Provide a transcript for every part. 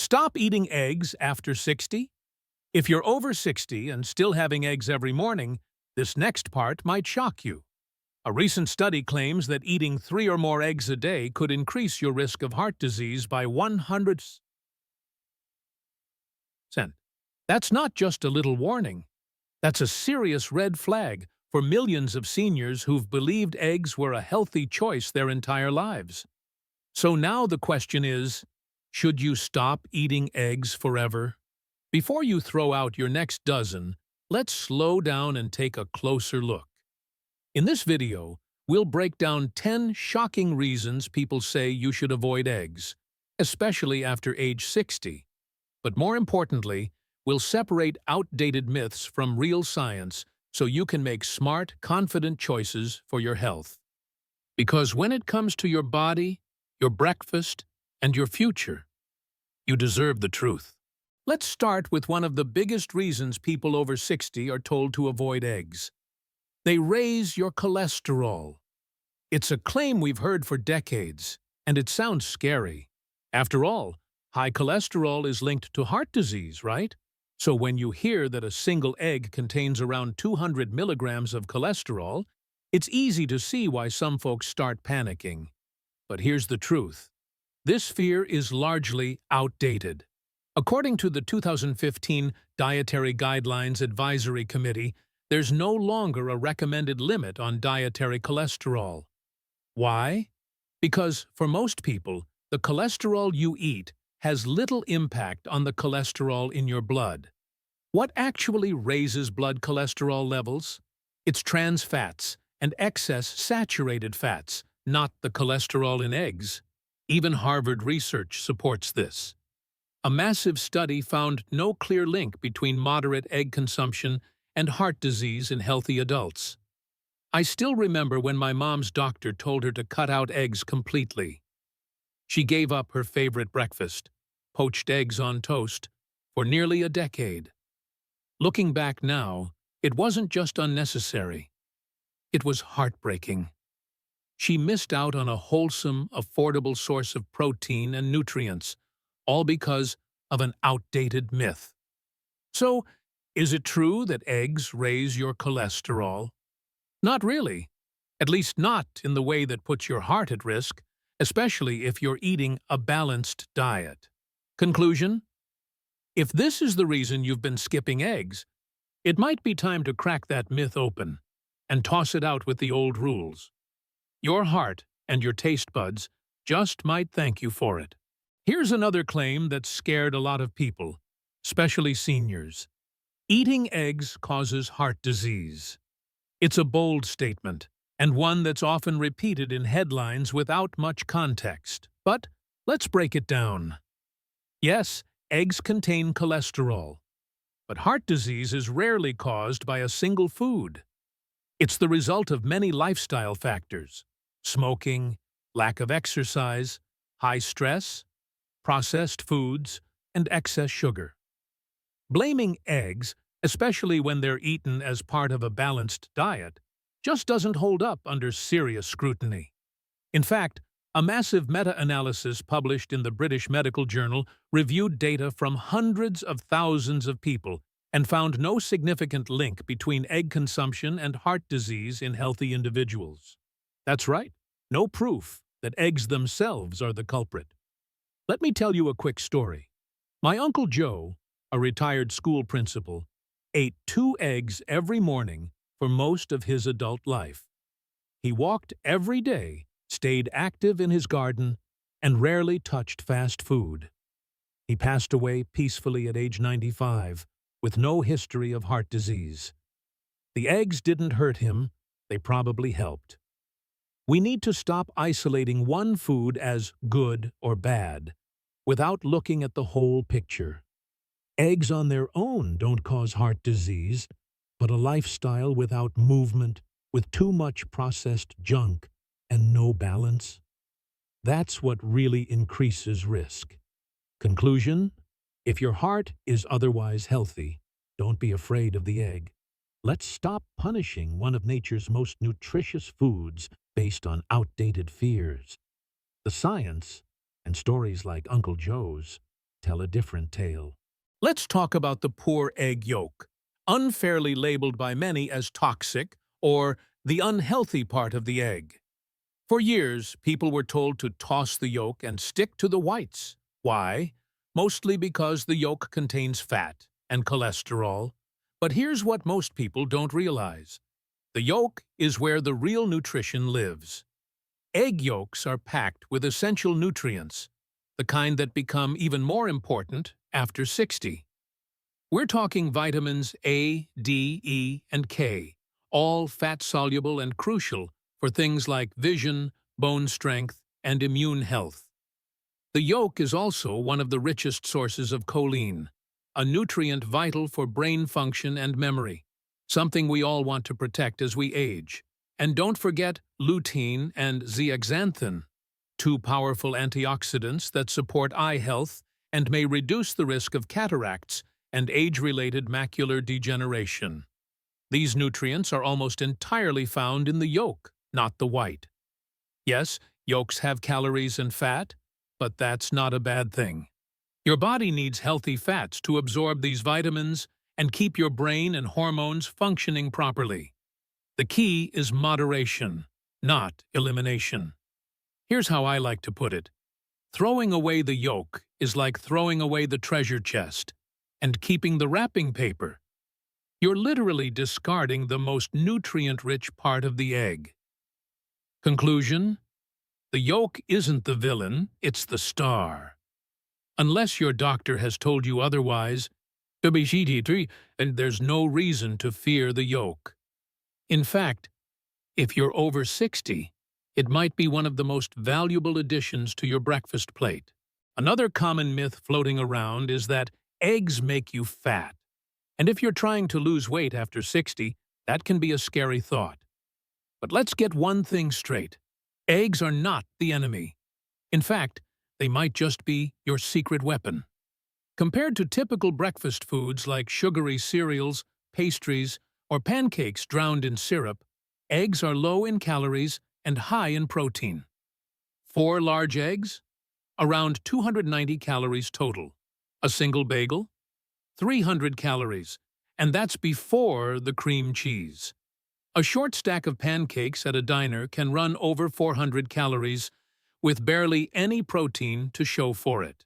Stop eating eggs after 60? If you're over 60 and still having eggs every morning, this next part might shock you. A recent study claims that eating 3 or more eggs a day could increase your risk of heart disease by 100%. That's not just a little warning. That's a serious red flag for millions of seniors who've believed eggs were a healthy choice their entire lives. So now the question is, should you stop eating eggs forever? Before you throw out your next dozen, let's slow down and take a closer look. In this video, we'll break down 10 shocking reasons people say you should avoid eggs, especially after age 60. But more importantly, we'll separate outdated myths from real science so you can make smart, confident choices for your health. Because when it comes to your body, your breakfast, and your future, you deserve the truth. Let's start with one of the biggest reasons people over 60 are told to avoid eggs. They raise your cholesterol. It's a claim we've heard for decades, and it sounds scary. After all, high cholesterol is linked to heart disease, right? So when you hear that a single egg contains around 200 milligrams of cholesterol, it's easy to see why some folks start panicking. But here's the truth. This fear is largely outdated. According to the 2015 Dietary Guidelines Advisory Committee, there's no longer a recommended limit on dietary cholesterol. Why? Because for most people, the cholesterol you eat has little impact on the cholesterol in your blood. What actually raises blood cholesterol levels? It's trans fats and excess saturated fats, not the cholesterol in eggs. Even Harvard research supports this. A massive study found no clear link between moderate egg consumption and heart disease in healthy adults. I still remember when my mom's doctor told her to cut out eggs completely. She gave up her favorite breakfast, poached eggs on toast, for nearly a decade. Looking back now, it wasn't just unnecessary. It was heartbreaking. She missed out on a wholesome, affordable source of protein and nutrients, all because of an outdated myth. So, is it true that eggs raise your cholesterol? Not really. At least not in the way that puts your heart at risk, especially if you're eating a balanced diet. Conclusion? If this is the reason you've been skipping eggs, it might be time to crack that myth open and toss it out with the old rules. Your heart and your taste buds just might thank you for it. Here's another claim that scared a lot of people, especially seniors. Eating eggs causes heart disease. It's a bold statement, and one that's often repeated in headlines without much context. But let's break it down. Yes, eggs contain cholesterol, but heart disease is rarely caused by a single food. It's the result of many lifestyle factors: smoking, lack of exercise, high stress, processed foods, and excess sugar. Blaming eggs, especially when they're eaten as part of a balanced diet, just doesn't hold up under serious scrutiny. In fact, a massive meta-analysis published in the British Medical Journal reviewed data from hundreds of thousands of people and found no significant link between egg consumption and heart disease in healthy individuals. That's right, no proof that eggs themselves are the culprit. Let me tell you a quick story. My Uncle Joe, a retired school principal, ate 2 eggs every morning for most of his adult life. He walked every day, stayed active in his garden, and rarely touched fast food. He passed away peacefully at age 95, with no history of heart disease. The eggs didn't hurt him, they probably helped. We need to stop isolating one food as good or bad, without looking at the whole picture. Eggs on their own don't cause heart disease, but a lifestyle without movement, with too much processed junk, and no balance, that's what really increases risk. Conclusion? If your heart is otherwise healthy, don't be afraid of the egg. Let's stop punishing one of nature's most nutritious foods based on outdated fears. The science, and stories like Uncle Joe's, tell a different tale. Let's talk about the poor egg yolk, unfairly labeled by many as toxic or the unhealthy part of the egg. For years, people were told to toss the yolk and stick to the whites. Why? Mostly because the yolk contains fat and cholesterol. But here's what most people don't realize. The yolk is where the real nutrition lives. Egg yolks are packed with essential nutrients, the kind that become even more important after 60. We're talking vitamins A, D, E, and K, all fat-soluble and crucial for things like vision, bone strength, and immune health. The yolk is also one of the richest sources of choline, a nutrient vital for brain function and memory, something we all want to protect as we age. And don't forget lutein and zeaxanthin, two powerful antioxidants that support eye health and may reduce the risk of cataracts and age-related macular degeneration. These nutrients are almost entirely found in the yolk, not the white. Yes, yolks have calories and fat, but that's not a bad thing. Your body needs healthy fats to absorb these vitamins and keep your brain and hormones functioning properly. The key is moderation, not elimination. Here's how I like to put it. Throwing away the yolk is like throwing away the treasure chest and keeping the wrapping paper. You're literally discarding the most nutrient-rich part of the egg. Conclusion: the yolk isn't the villain, it's the star. Unless your doctor has told you otherwise, and there's no reason to fear the yolk. In fact, if you're over 60, it might be one of the most valuable additions to your breakfast plate. Another common myth floating around is that eggs make you fat. And if you're trying to lose weight after 60, that can be a scary thought. But let's get one thing straight. Eggs are not the enemy. In fact, they might just be your secret weapon. Compared to typical breakfast foods like sugary cereals, pastries, or pancakes drowned in syrup, eggs are low in calories and high in protein. 4 large eggs? Around 290 calories total. A single bagel? 300 calories, and that's before the cream cheese. A short stack of pancakes at a diner can run over 400 calories, with barely any protein to show for it.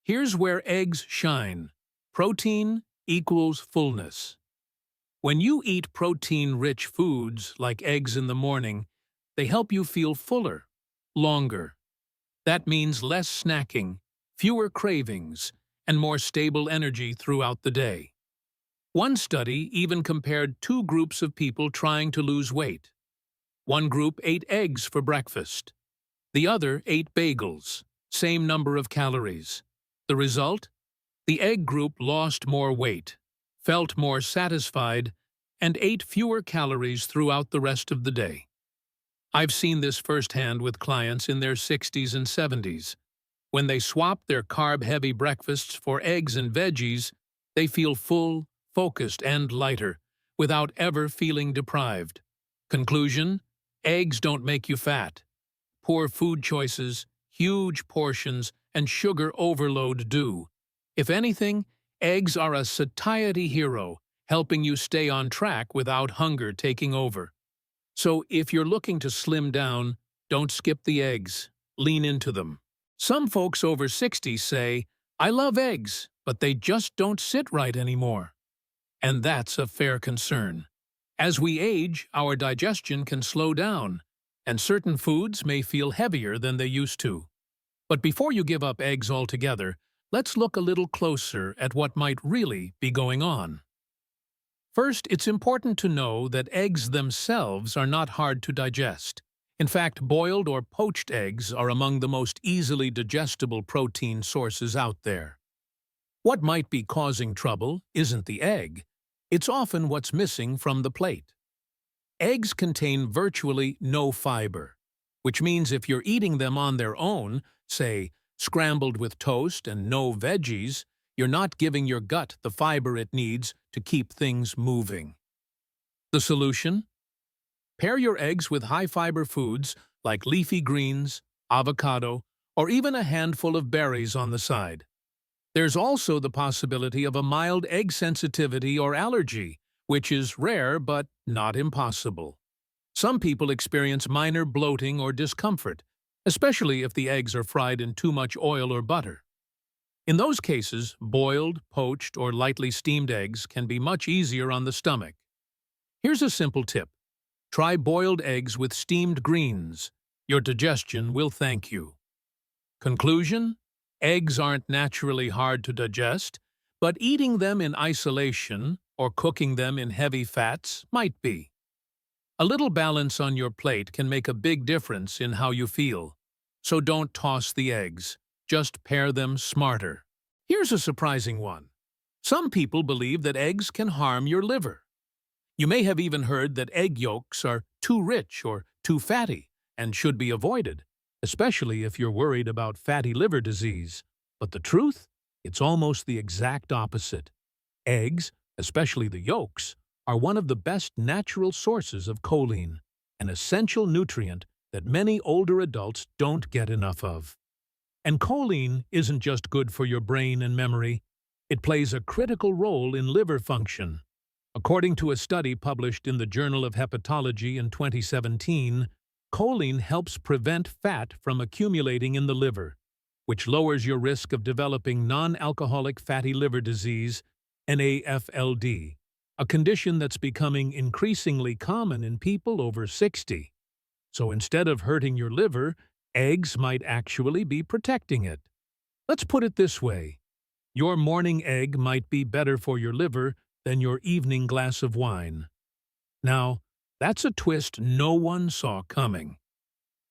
Here's where eggs shine. Protein equals fullness. When you eat protein-rich foods like eggs in the morning, they help you feel fuller, longer. That means less snacking, fewer cravings, and more stable energy throughout the day. One study even compared 2 groups of people trying to lose weight. One group ate eggs for breakfast. The other ate bagels, same number of calories. The result? The egg group lost more weight, felt more satisfied, and ate fewer calories throughout the rest of the day. I've seen this firsthand with clients in their 60s and 70s. When they swap their carb-heavy breakfasts for eggs and veggies, they feel full, focused, and lighter, without ever feeling deprived. Conclusion: eggs don't make you fat. Poor food choices, huge portions, and sugar overload do. If anything, eggs are a satiety hero, helping you stay on track without hunger taking over. So if you're looking to slim down, don't skip the eggs. Lean into them. Some folks over 60 say, "I love eggs, but they just don't sit right anymore." And that's a fair concern. As we age, our digestion can slow down, and certain foods may feel heavier than they used to. But before you give up eggs altogether, let's look a little closer at what might really be going on. First, it's important to know that eggs themselves are not hard to digest. In fact, boiled or poached eggs are among the most easily digestible protein sources out there. What might be causing trouble isn't the egg. It's often what's missing from the plate. Eggs contain virtually no fiber, which means if you're eating them on their own, say, scrambled with toast and no veggies, you're not giving your gut the fiber it needs to keep things moving. The solution? Pair your eggs with high-fiber foods like leafy greens, avocado, or even a handful of berries on the side. There's also the possibility of a mild egg sensitivity or allergy, which is rare but not impossible. Some people experience minor bloating or discomfort, especially if the eggs are fried in too much oil or butter. In those cases, boiled, poached, or lightly steamed eggs can be much easier on the stomach. Here's a simple tip. Try boiled eggs with steamed greens. Your digestion will thank you. Conclusion? Eggs aren't naturally hard to digest, but eating them in isolation or cooking them in heavy fats might be. A little balance on your plate can make a big difference in how you feel. So don't toss the eggs. Just pair them smarter. Here's a surprising one. Some people believe that eggs can harm your liver. You may have even heard that egg yolks are too rich or too fatty and should be avoided, especially if you're worried about fatty liver disease. But the truth? It's almost the exact opposite. Eggs, especially the yolks, are one of the best natural sources of choline, an essential nutrient that many older adults don't get enough of. And choline isn't just good for your brain and memory. It plays a critical role in liver function. According to a study published in the Journal of Hepatology in 2017, choline helps prevent fat from accumulating in the liver, which lowers your risk of developing non-alcoholic fatty liver disease, NAFLD, a condition that's becoming increasingly common in people over 60. So instead of hurting your liver, eggs might actually be protecting it. Let's put it this way. Your morning egg might be better for your liver than your evening glass of wine. Now, that's a twist no one saw coming.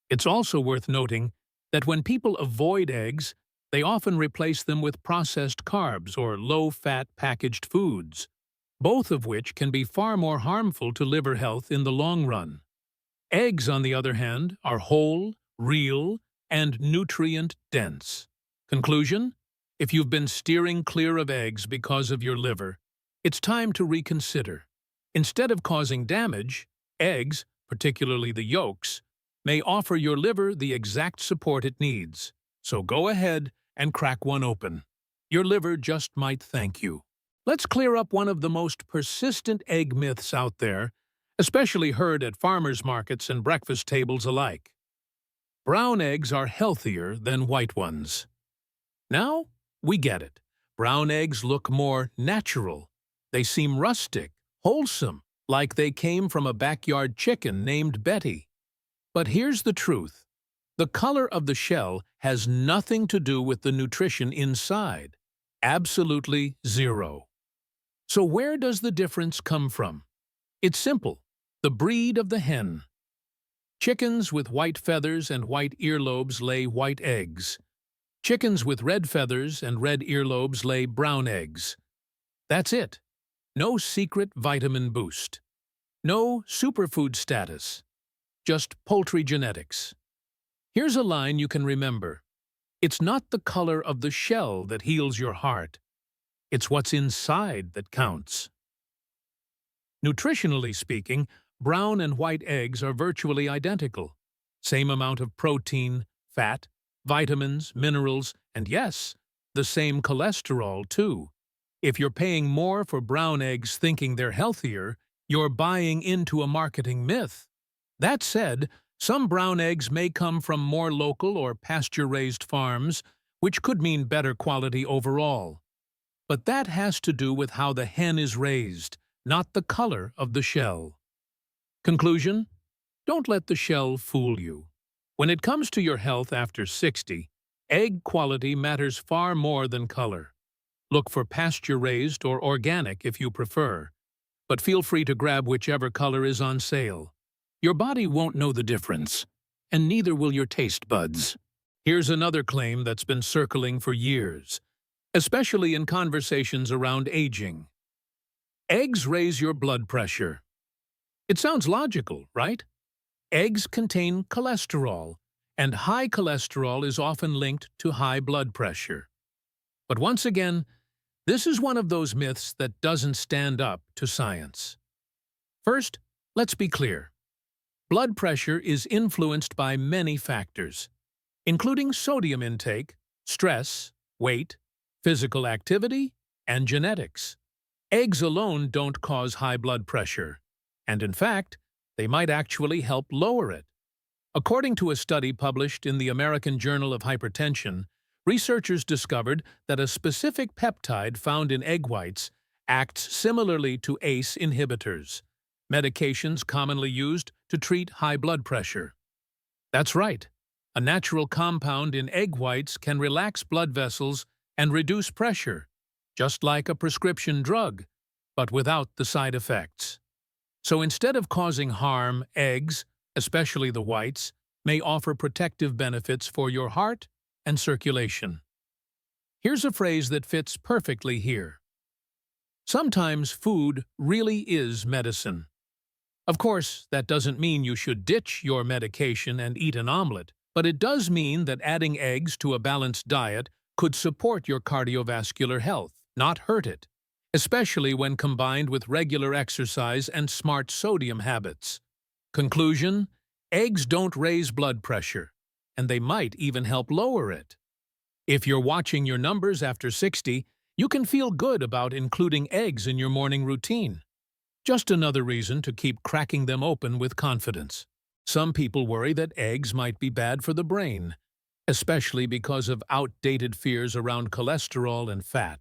It's also worth noting that when people avoid eggs, they often replace them with processed carbs or low-fat packaged foods, both of which can be far more harmful to liver health in the long run. Eggs, on the other hand, are whole, real, and nutrient-dense. Conclusion? If you've been steering clear of eggs because of your liver, it's time to reconsider. Instead of causing damage, eggs, particularly the yolks, may offer your liver the exact support it needs. So go ahead and crack one open. Your liver just might thank you. Let's clear up one of the most persistent egg myths out there, especially heard at farmers' markets and breakfast tables alike. Brown eggs are healthier than white ones. Now, we get it. Brown eggs look more natural. They seem rustic, wholesome, like they came from a backyard chicken named Betty. But here's the truth. The color of the shell has nothing to do with the nutrition inside. Absolutely zero. So where does the difference come from? It's simple. The breed of the hen. Chickens with white feathers and white earlobes lay white eggs. Chickens with red feathers and red earlobes lay brown eggs. That's it. No secret vitamin boost. No superfood status. Just poultry genetics. Here's a line you can remember. It's not the color of the shell that heals your heart. It's what's inside that counts. Nutritionally speaking, brown and white eggs are virtually identical. Same amount of protein, fat, vitamins, minerals, and yes, the same cholesterol too. If you're paying more for brown eggs thinking they're healthier, you're buying into a marketing myth. That said, some brown eggs may come from more local or pasture-raised farms, which could mean better quality overall. But that has to do with how the hen is raised, not the color of the shell. Conclusion? Don't let the shell fool you. When it comes to your health after 60, egg quality matters far more than color. Look for pasture-raised or organic if you prefer, but feel free to grab whichever color is on sale. Your body won't know the difference, and neither will your taste buds. Here's another claim that's been circling for years, especially in conversations around aging. Eggs raise your blood pressure. It sounds logical, right? Eggs contain cholesterol, and high cholesterol is often linked to high blood pressure. But once again, this is one of those myths that doesn't stand up to science. First, let's be clear. Blood pressure is influenced by many factors, including sodium intake, stress, weight, physical activity, and genetics. Eggs alone don't cause high blood pressure, and in fact, they might actually help lower it. According to a study published in the American Journal of Hypertension, researchers discovered that a specific peptide found in egg whites acts similarly to ACE inhibitors, medications commonly used to treat high blood pressure. That's right. A natural compound in egg whites can relax blood vessels and reduce pressure, just like a prescription drug, but without the side effects. So instead of causing harm, eggs, especially the whites, may offer protective benefits for your heart and circulation. Here's a phrase that fits perfectly here. Sometimes food really is medicine. Of course, that doesn't mean you should ditch your medication and eat an omelet, but it does mean that adding eggs to a balanced diet could support your cardiovascular health, not hurt it, especially when combined with regular exercise and smart sodium habits. Conclusion: eggs don't raise blood pressure, and they might even help lower it. If you're watching your numbers after 60, you can feel good about including eggs in your morning routine. Just another reason to keep cracking them open with confidence. Some people worry that eggs might be bad for the brain, especially because of outdated fears around cholesterol and fat.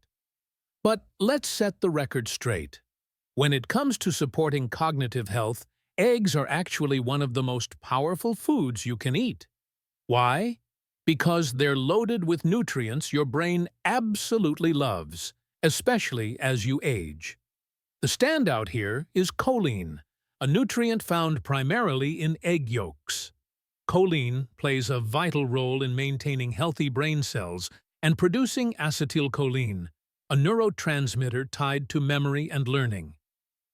But let's set the record straight. When it comes to supporting cognitive health, eggs are actually one of the most powerful foods you can eat. Why? Because they're loaded with nutrients your brain absolutely loves, especially as you age. The standout here is choline, a nutrient found primarily in egg yolks. Choline plays a vital role in maintaining healthy brain cells and producing acetylcholine, a neurotransmitter tied to memory and learning.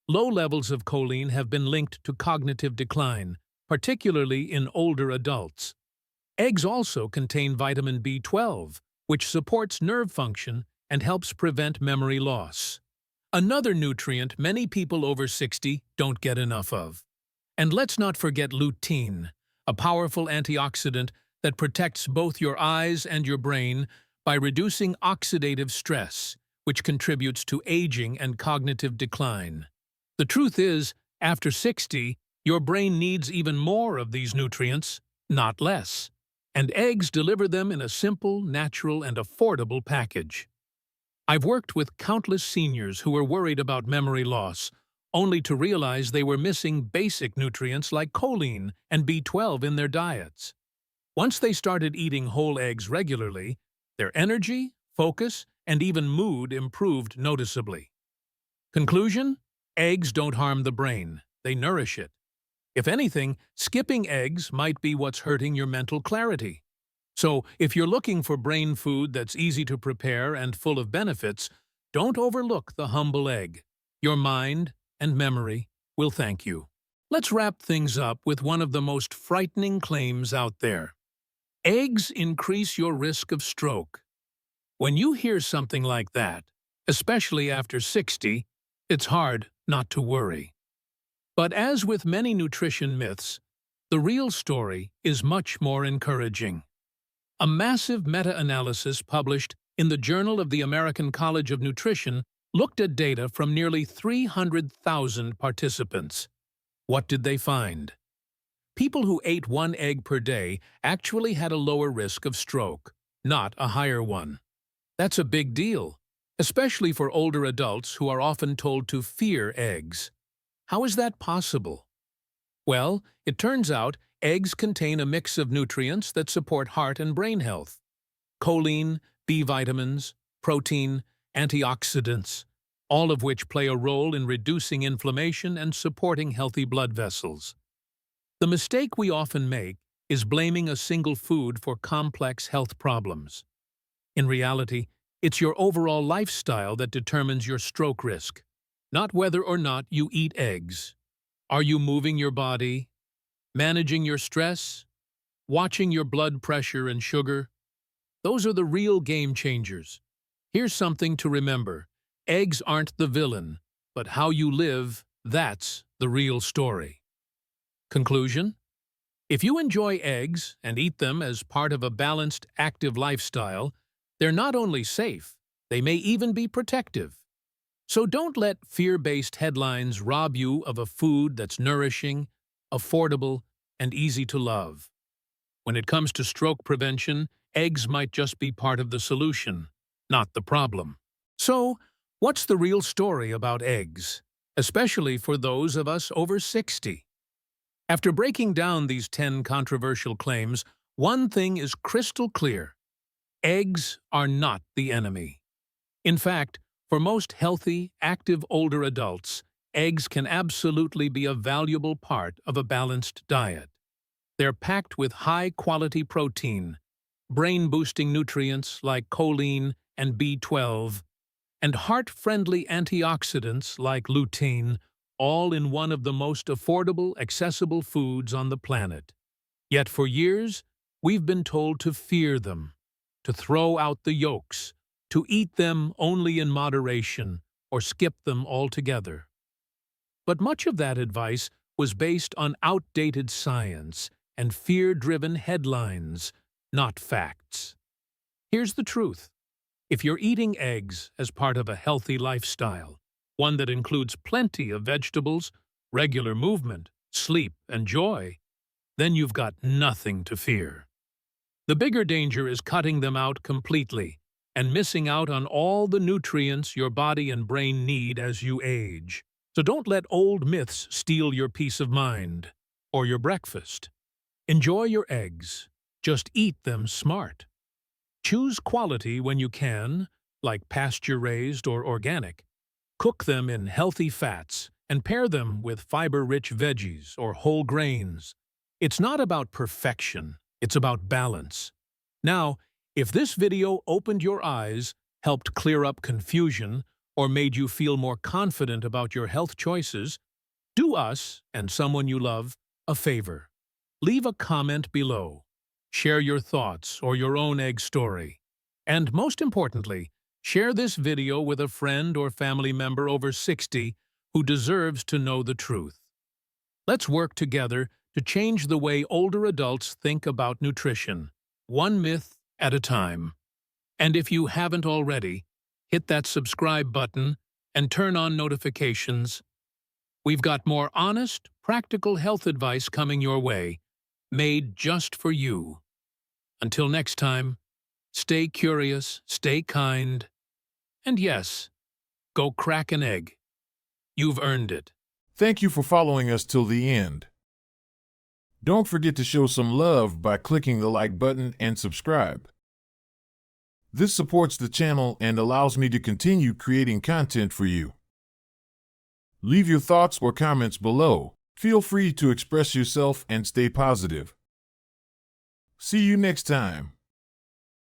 Low levels of choline have been linked to cognitive decline, particularly in older adults. Eggs also contain vitamin B12, which supports nerve function and helps prevent memory loss. Another nutrient many people over 60 don't get enough of. And let's not forget lutein, a powerful antioxidant that protects both your eyes and your brain by reducing oxidative stress, which contributes to aging and cognitive decline. The truth is, after 60, your brain needs even more of these nutrients, not less. And eggs deliver them in a simple, natural, and affordable package. I've worked with countless seniors who were worried about memory loss, only to realize they were missing basic nutrients like choline and B12 in their diets. Once they started eating whole eggs regularly, their energy, focus, and even mood improved noticeably. Conclusion: eggs don't harm the brain, they nourish it. If anything, skipping eggs might be what's hurting your mental clarity. So, if you're looking for brain food that's easy to prepare and full of benefits, don't overlook the humble egg. Your mind and memory will thank you. Let's wrap things up with one of the most frightening claims out there. Eggs increase your risk of stroke. When you hear something like that, especially after 60, it's hard not to worry. But as with many nutrition myths, the real story is much more encouraging. A massive meta-analysis published in the Journal of the American College of Nutrition looked at data from nearly 300,000 participants. What did they find? People who ate one egg per day actually had a lower risk of stroke, not a higher one. That's a big deal, especially for older adults who are often told to fear eggs. How is that possible? Well, it turns out eggs contain a mix of nutrients that support heart and brain health. Choline, B vitamins, protein, antioxidants, all of which play a role in reducing inflammation and supporting healthy blood vessels. The mistake we often make is blaming a single food for complex health problems. In reality, it's your overall lifestyle that determines your stroke risk, not whether or not you eat eggs. Are you moving your body? Managing your stress? Watching your blood pressure and sugar? Those are the real game changers. Here's something to remember. Eggs aren't the villain, but how you live, that's the real story. Conclusion: if you enjoy eggs and eat them as part of a balanced, active lifestyle, they're not only safe, They may even be protective. So don't let fear-based headlines rob you of a food that's nourishing, affordable, and easy to love. When it comes to stroke prevention, eggs might just be part of the solution, not the problem. So, what's the real story about eggs, especially for those of us over 60? After breaking down these 10 controversial claims, one thing is crystal clear. Eggs are not the enemy. In fact, for most healthy, active older adults, eggs can absolutely be a valuable part of a balanced diet. They're packed with high-quality protein, brain-boosting nutrients like choline and B12, and heart-friendly antioxidants like lutein, all in one of the most affordable, accessible foods on the planet. Yet for years, we've been told to fear them, to throw out the yolks, to eat them only in moderation, or skip them altogether. But much of that advice was based on outdated science and fear-driven headlines, not facts. Here's the truth. If you're eating eggs as part of a healthy lifestyle, one that includes plenty of vegetables, regular movement, sleep, and joy, then you've got nothing to fear. The bigger danger is cutting them out completely and missing out on all the nutrients your body and brain need as you age. So don't let old myths steal your peace of mind or your breakfast. Enjoy your eggs. Just eat them smart. Choose quality when you can, like pasture-raised or organic. Cook them in healthy fats and pair them with fiber-rich veggies or whole grains. It's not about perfection, it's about balance. Now, if this video opened your eyes, helped clear up confusion, or made you feel more confident about your health choices, do us, and someone you love, a favor. Leave a comment below. Share your thoughts or your own egg story. And most importantly, share this video with a friend or family member over 60 who deserves to know the truth. Let's work together to change the way older adults think about nutrition, one myth at a time. And if you haven't already, hit that subscribe button and turn on notifications. We've got more honest, practical health advice coming your way, made just for you. Until next time, stay curious, stay kind, and yes, go crack an egg. You've earned it. Thank you for following us till the end. Don't forget to show some love by clicking the like button and subscribe. This supports the channel and allows me to continue creating content for you. Leave your thoughts or comments below. Feel free to express yourself and stay positive. See you next time.